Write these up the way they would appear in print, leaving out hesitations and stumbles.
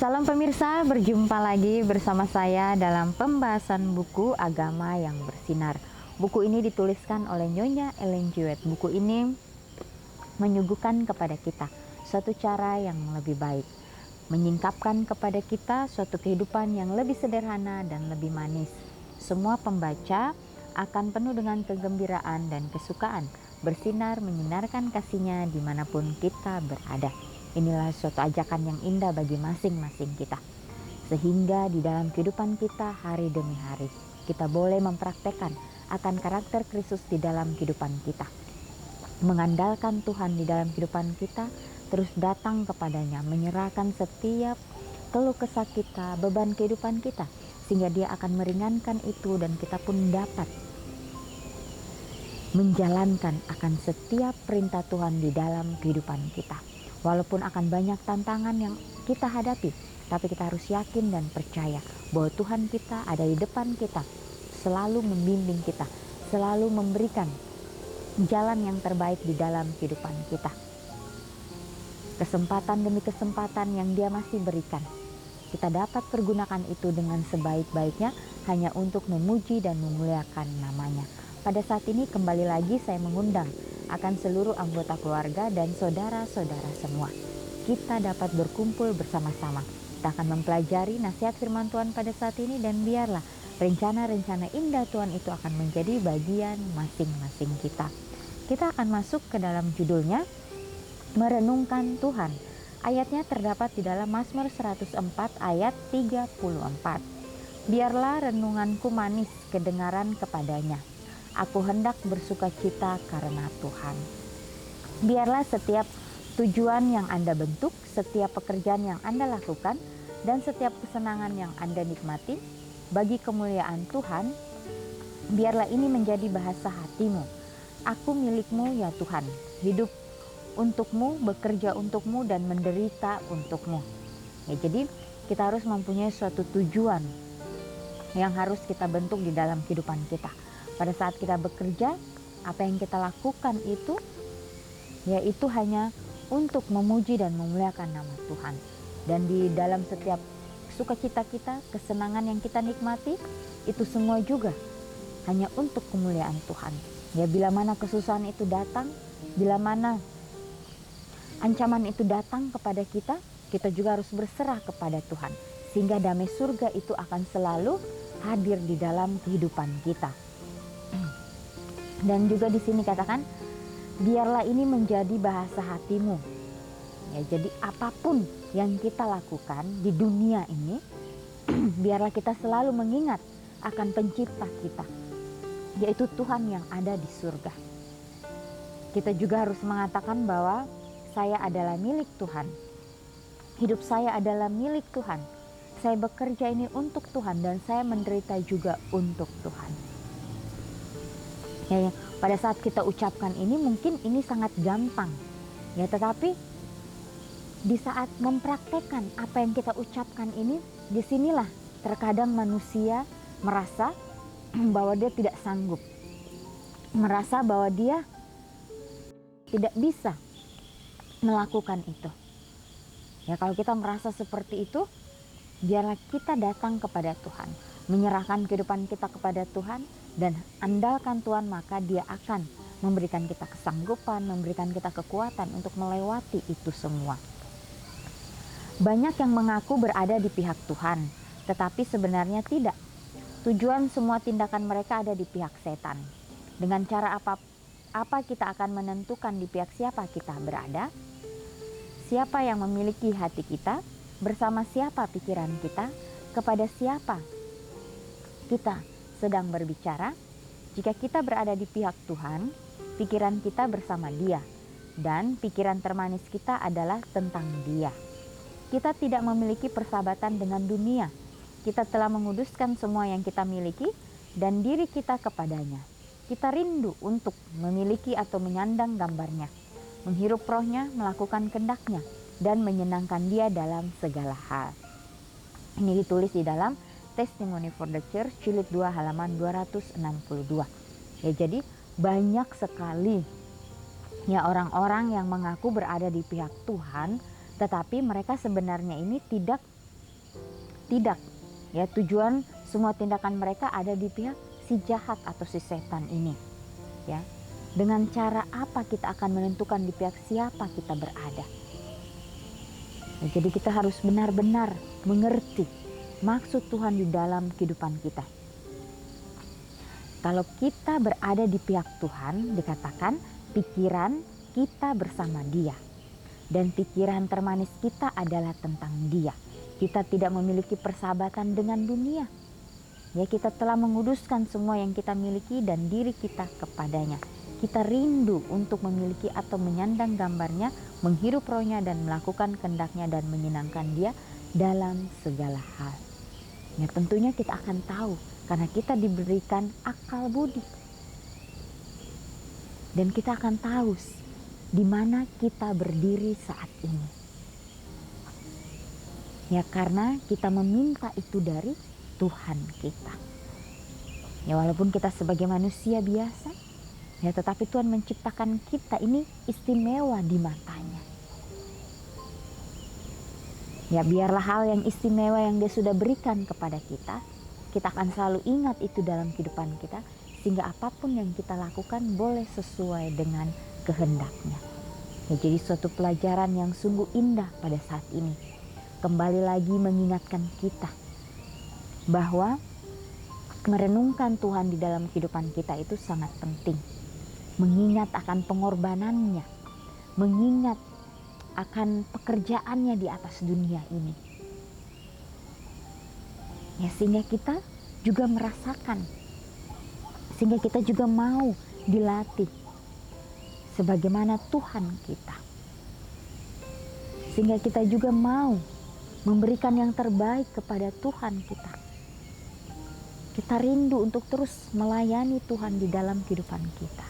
Salam pemirsa, berjumpa lagi bersama saya dalam pembahasan buku Agama yang Bersinar. Buku ini dituliskan oleh Nyonya Ellen G. White. Buku ini menyuguhkan kepada kita suatu cara yang lebih baik, menyingkapkan kepada kita suatu kehidupan yang lebih sederhana dan lebih manis. Semua pembaca akan penuh dengan kegembiraan dan kesukaan, bersinar menyinarkan kasihnya dimanapun kita berada. Inilah suatu ajakan yang indah bagi masing-masing kita. Sehingga di dalam kehidupan kita hari demi hari, kita boleh mempraktekkan akan karakter Kristus di dalam kehidupan kita. Mengandalkan Tuhan di dalam kehidupan kita, terus datang kepadanya, menyerahkan setiap keluh kesah kita, beban kehidupan kita, sehingga dia akan meringankan itu dan kita pun dapat menjalankan akan setiap perintah Tuhan di dalam kehidupan kita. Walaupun akan banyak tantangan yang kita hadapi, tapi kita harus yakin dan percaya bahwa Tuhan kita ada di depan kita, selalu membimbing kita, selalu memberikan jalan yang terbaik di dalam kehidupan kita. Kesempatan demi kesempatan yang Dia masih berikan, kita dapat pergunakan itu dengan sebaik-baiknya hanya untuk memuji dan memuliakan namanya. Pada saat ini kembali lagi saya mengundang akan seluruh anggota keluarga dan saudara-saudara semua. Kita dapat berkumpul bersama-sama. Kita akan mempelajari nasihat firman Tuhan pada saat ini, dan biarlah rencana-rencana indah Tuhan itu akan menjadi bagian masing-masing kita. Kita akan masuk ke dalam judulnya, Merenungkan Tuhan. Ayatnya terdapat di dalam Mazmur 104 ayat 34. Biarlah renunganku manis kedengaran kepadanya. Aku hendak bersukacita karena Tuhan. Biarlah setiap tujuan yang Anda bentuk, setiap pekerjaan yang Anda lakukan, dan setiap kesenangan yang Anda nikmati bagi kemuliaan Tuhan, biarlah ini menjadi bahasa hatimu. Aku milikmu ya Tuhan, hidup untukmu, bekerja untukmu, dan menderita untukmu. Ya, jadi kita harus mempunyai suatu tujuan yang harus kita bentuk di dalam kehidupan kita. Pada saat kita bekerja, apa yang kita lakukan itu yaitu hanya untuk memuji dan memuliakan nama Tuhan. Dan di dalam setiap sukacita kita, kesenangan yang kita nikmati, itu semua juga hanya untuk kemuliaan Tuhan. Ya, bila mana kesusahan itu datang, bila mana ancaman itu datang kepada kita, kita juga harus berserah kepada Tuhan, sehingga damai surga itu akan selalu hadir di dalam kehidupan kita. Dan juga di sini katakan, biarlah ini menjadi bahasa hatimu. Ya, jadi apapun yang kita lakukan di dunia ini, biarlah kita selalu mengingat akan pencipta kita, yaitu Tuhan yang ada di surga. Kita juga harus mengatakan bahwa saya adalah milik Tuhan. Hidup saya adalah milik Tuhan. Saya bekerja ini untuk Tuhan, dan saya menderita juga untuk Tuhan. Ya, pada saat kita ucapkan ini mungkin ini sangat gampang, ya, tetapi di saat mempraktekkan apa yang kita ucapkan ini, disinilah terkadang manusia merasa bahwa dia tidak sanggup, merasa bahwa dia tidak bisa melakukan itu. Ya, kalau kita merasa seperti itu, biarlah kita datang kepada Tuhan, menyerahkan kehidupan kita kepada Tuhan, dan andalkan Tuhan, maka Dia akan memberikan kita kesanggupan, memberikan kita kekuatan untuk melewati itu semua. Banyak yang mengaku berada di pihak Tuhan, tetapi sebenarnya tidak. Tujuan semua tindakan mereka ada di pihak setan. Dengan cara apa kita akan menentukan di pihak siapa kita berada? Siapa yang memiliki hati kita? Bersama siapa pikiran kita? Kepada siapa kita sedang berbicara? Jika kita berada di pihak Tuhan, pikiran kita bersama Dia, dan pikiran termanis kita adalah tentang Dia. Kita tidak memiliki persahabatan dengan dunia. Kita telah menguduskan semua yang kita miliki dan diri kita kepadanya. Kita rindu untuk memiliki atau menyandang gambarnya, menghirup rohnya, melakukan kehendaknya, dan menyenangkan Dia dalam segala hal. Ini ditulis di dalam Testimony for the Church, jilid 2 halaman 262. Ya, jadi banyak sekali ya orang-orang yang mengaku berada di pihak Tuhan, tetapi mereka sebenarnya ini tidak Tidak. Ya, tujuan semua tindakan mereka ada di pihak si jahat atau si setan ini. Ya. Dengan cara apa kita akan menentukan di pihak siapa kita berada. Ya, jadi kita harus benar-benar mengerti maksud Tuhan di dalam kehidupan kita. Kalau kita berada di pihak Tuhan, dikatakan pikiran kita bersama Dia. Dan pikiran termanis kita adalah tentang Dia. Kita tidak memiliki persahabatan dengan dunia. Ya, kita telah menguduskan semua yang kita miliki dan diri kita kepadanya. Kita rindu untuk memiliki atau menyandang gambarnya, menghirup rohnya dan melakukan kehendaknya dan menyenangkan Dia dalam segala hal. Ya, tentunya kita akan tahu karena kita diberikan akal budi. Dan kita akan tahu di mana kita berdiri saat ini. Ya, karena kita meminta itu dari Tuhan kita. Ya, walaupun kita sebagai manusia biasa, ya tetapi Tuhan menciptakan kita ini istimewa di matanya. Ya, biarlah hal yang istimewa yang Dia sudah berikan kepada kita akan selalu ingat itu dalam kehidupan kita, sehingga apapun yang kita lakukan boleh sesuai dengan kehendaknya. Ya, jadi suatu pelajaran yang sungguh indah pada saat ini. Kembali lagi mengingatkan kita bahwa merenungkan Tuhan di dalam kehidupan kita itu sangat penting. Mengingat akan pengorbanannya, mengingat akan pekerjaannya di atas dunia ini. Ya, sehingga kita juga merasakan, sehingga kita juga mau dilatih sebagaimana Tuhan kita. Sehingga kita juga mau memberikan yang terbaik kepada Tuhan kita. Kita rindu untuk terus melayani Tuhan di dalam kehidupan kita.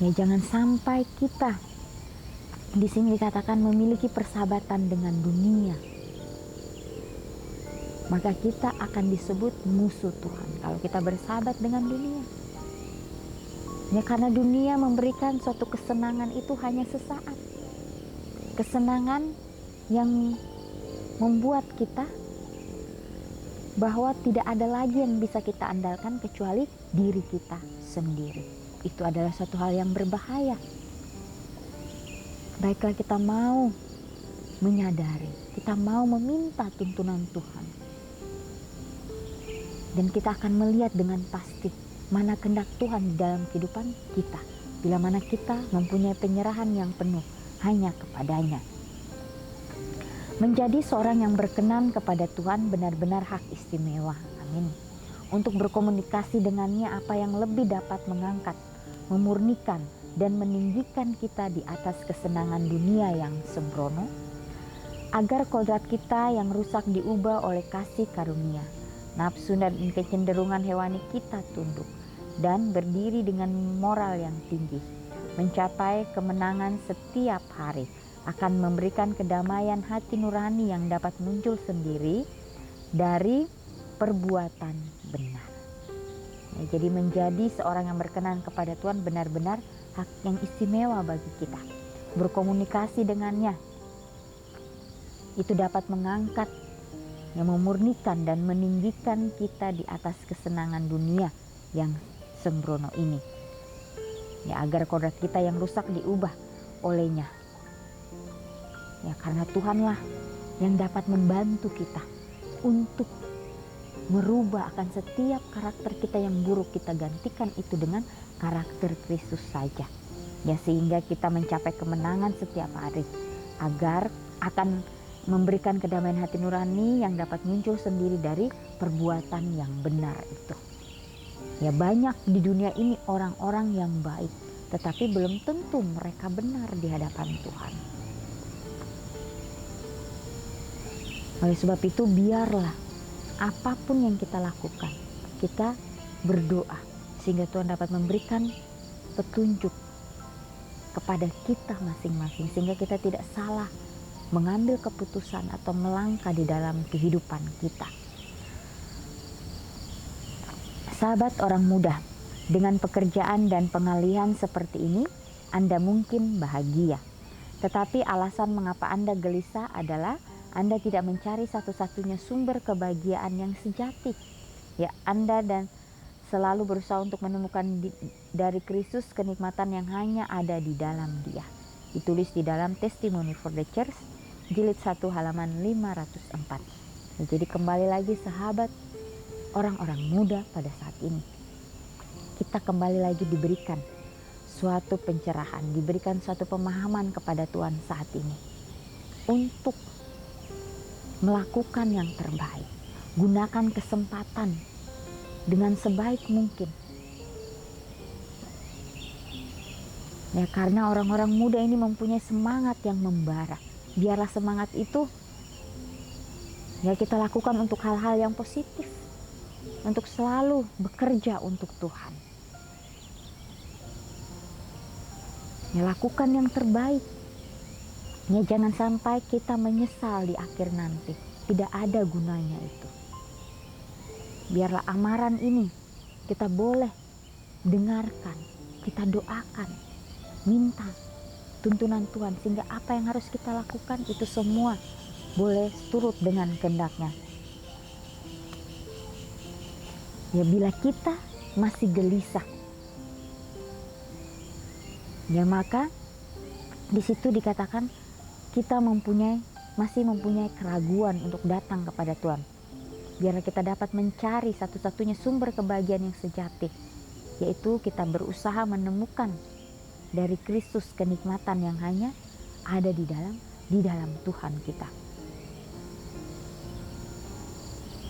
Ya, jangan sampai kita di sini dikatakan memiliki persahabatan dengan dunia. Maka kita akan disebut musuh Tuhan kalau kita bersahabat dengan dunia. Ya, karena dunia memberikan suatu kesenangan itu hanya sesaat. Kesenangan yang membuat kita bahwa tidak ada lagi yang bisa kita andalkan kecuali diri kita sendiri. Itu adalah suatu hal yang berbahaya. Baiklah, kita mau menyadari, kita mau meminta tuntunan Tuhan. Dan kita akan melihat dengan pasti mana kehendak Tuhan di dalam kehidupan kita. Bila mana kita mempunyai penyerahan yang penuh hanya kepadanya. Menjadi seorang yang berkenan kepada Tuhan benar-benar hak istimewa. Amin. Untuk berkomunikasi dengannya apa yang lebih dapat mengangkat, memurnikan, dan meninggikan kita di atas kesenangan dunia yang sembrono, agar kodrat kita yang rusak diubah oleh kasih karunia, nafsu dan kecenderungan hewani kita tunduk, dan berdiri dengan moral yang tinggi, mencapai kemenangan setiap hari, akan memberikan kedamaian hati nurani yang dapat muncul sendiri dari perbuatan benar. Ya, jadi menjadi seorang yang berkenan kepada Tuhan benar-benar hak yang istimewa bagi kita. Berkomunikasi dengannya itu dapat mengangkat, yang memurnikan dan meninggikan kita di atas kesenangan dunia yang sembrono ini. Ya, agar kodrat kita yang rusak diubah olehnya. Ya, karena Tuhanlah yang dapat membantu kita untuk merubah akan setiap karakter kita yang buruk, kita gantikan itu dengan karakter Kristus saja. Ya, sehingga kita mencapai kemenangan setiap hari, agar akan memberikan kedamaian hati nurani yang dapat muncul sendiri dari perbuatan yang benar itu. Ya, banyak di dunia ini orang-orang yang baik, tetapi belum tentu mereka benar di hadapan Tuhan. Oleh sebab itu, biarlah apapun yang kita lakukan, kita berdoa sehingga Tuhan dapat memberikan petunjuk kepada kita masing-masing, sehingga kita tidak salah mengambil keputusan atau melangkah di dalam kehidupan kita. Sahabat orang muda, dengan pekerjaan dan pengalihan seperti ini, Anda mungkin bahagia. Tetapi alasan mengapa Anda gelisah adalah Anda tidak mencari satu-satunya sumber kebahagiaan yang sejati. Ya, Anda dan selalu berusaha untuk menemukan dari Kristus kenikmatan yang hanya ada di dalam Dia. Ditulis di dalam Testimony for the Church, jilid 1 halaman 504. Ya, jadi kembali lagi sahabat, orang-orang muda pada saat ini, kita kembali lagi diberikan suatu pencerahan, diberikan suatu pemahaman kepada Tuhan saat ini untuk melakukan yang terbaik. Gunakan kesempatan dengan sebaik mungkin. Ya, karena orang-orang muda ini mempunyai semangat yang membara. Biarlah semangat itu ya kita lakukan untuk hal-hal yang positif, untuk selalu bekerja untuk Tuhan. Ya, lakukan yang terbaik. Ya, jangan sampai kita menyesal di akhir nanti. Tidak ada gunanya itu. Biarlah amaran ini kita boleh dengarkan, kita doakan, minta tuntunan Tuhan, sehingga apa yang harus kita lakukan itu semua boleh turut dengan kehendak-Nya. Ya, bila kita masih gelisah, ya maka di situ dikatakan kita masih mempunyai keraguan untuk datang kepada Tuhan. Biarlah kita dapat mencari satu-satunya sumber kebahagiaan yang sejati, yaitu kita berusaha menemukan dari Kristus kenikmatan yang hanya ada di dalam Tuhan kita.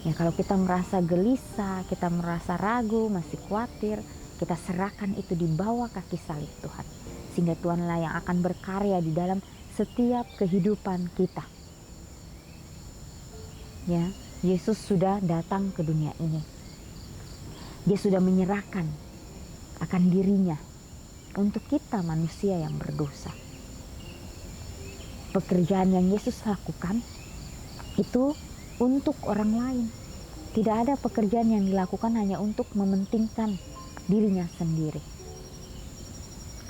Ya, kalau kita merasa gelisah, kita merasa ragu, masih khawatir, kita serahkan itu di bawah kaki salib Tuhan, sehingga Tuhanlah yang akan berkarya di dalam setiap kehidupan kita. Ya, Yesus sudah datang ke dunia ini. Dia sudah menyerahkan akan dirinya untuk kita manusia yang berdosa. Pekerjaan yang Yesus lakukan itu untuk orang lain. Tidak ada pekerjaan yang dilakukan hanya untuk mementingkan dirinya sendiri.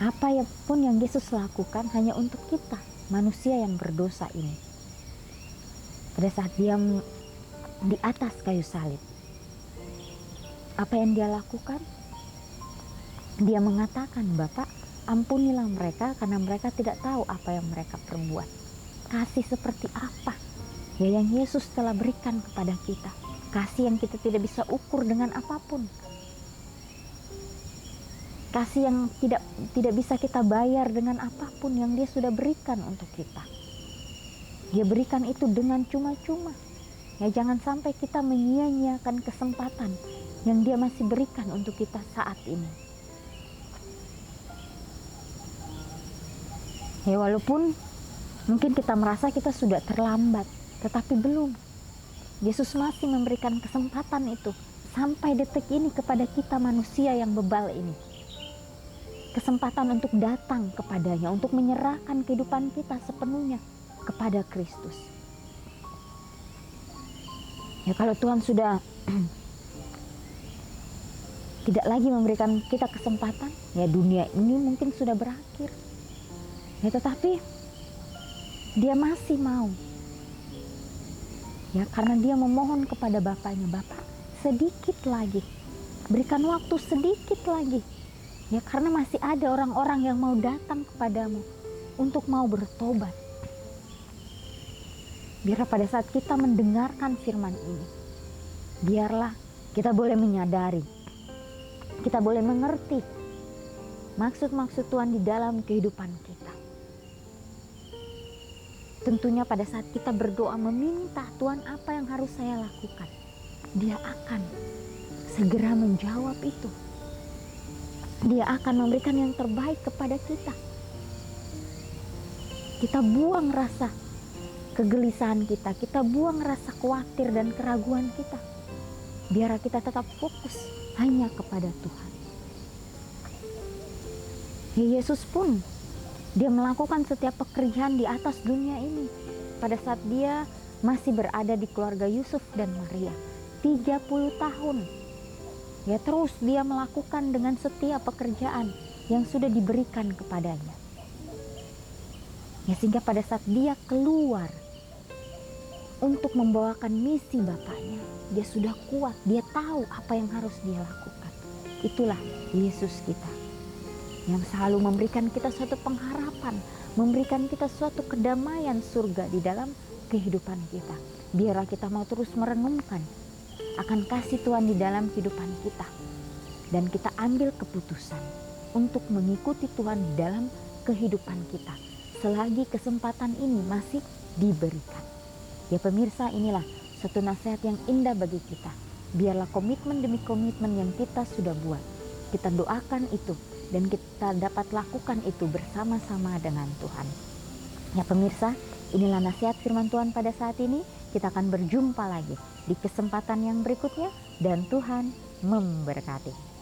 Apa pun yang Yesus lakukan hanya untuk kita, manusia yang berdosa ini. Pada saat Dia di atas kayu salib, apa yang Dia lakukan? Dia mengatakan, Bapa, ampunilah mereka karena mereka tidak tahu apa yang mereka perbuat. Kasih seperti apa ya yang Yesus telah berikan kepada kita. Kasih yang kita tidak bisa ukur dengan apapun. Kasih yang tidak bisa kita bayar dengan apapun yang Dia sudah berikan untuk kita. Dia berikan itu dengan cuma-cuma. Ya, jangan sampai kita menyia-nyiakan kesempatan yang Dia masih berikan untuk kita saat ini. Ya, walaupun mungkin kita merasa kita sudah terlambat, tetapi belum. Yesus masih memberikan kesempatan itu sampai detik ini kepada kita manusia yang bebal ini. Kesempatan untuk datang kepadanya, untuk menyerahkan kehidupan kita sepenuhnya kepada Kristus. Ya, kalau Tuhan sudah tidak lagi memberikan kita kesempatan, ya dunia ini mungkin sudah berakhir. Ya, tetapi Dia masih mau. Ya, karena Dia memohon kepada Bapaknya, Bapa, sedikit lagi. Berikan waktu sedikit lagi. Ya, karena masih ada orang-orang yang mau datang kepadamu untuk mau bertobat. Biarlah pada saat kita mendengarkan firman ini, biarlah kita boleh menyadari, kita boleh mengerti maksud-maksud Tuhan di dalam kehidupan kita. Tentunya pada saat kita berdoa meminta, Tuhan, apa yang harus saya lakukan? Dia akan segera menjawab itu. Dia akan memberikan yang terbaik kepada kita. Kita buang rasa kegelisahan kita, kita buang rasa khawatir dan keraguan kita. Biar kita tetap fokus hanya kepada Tuhan. Ya, Yesus pun Dia melakukan setiap pekerjaan di atas dunia ini pada saat Dia masih berada di keluarga Yusuf dan Maria. 30 tahun. Ya, terus Dia melakukan dengan setiap pekerjaan yang sudah diberikan kepadanya. Ya, sehingga pada saat Dia keluar untuk membawakan misi Bapaknya. Dia sudah kuat, dia tahu apa yang harus dia lakukan. Itulah Yesus kita, yang selalu memberikan kita suatu pengharapan, memberikan kita suatu kedamaian surga di dalam kehidupan kita. Biarlah kita mau terus merenungkan akan kasih Tuhan di dalam kehidupan kita, dan kita ambil keputusan untuk mengikuti Tuhan di dalam kehidupan kita selagi kesempatan ini masih diberikan. Ya pemirsa, inilah satu nasihat yang indah bagi kita. Biarlah komitmen demi komitmen yang kita sudah buat, kita doakan itu dan kita dapat lakukan itu bersama-sama dengan Tuhan. Ya pemirsa, inilah nasihat firman Tuhan pada saat ini. Kita akan berjumpa lagi di kesempatan yang berikutnya, dan Tuhan memberkati.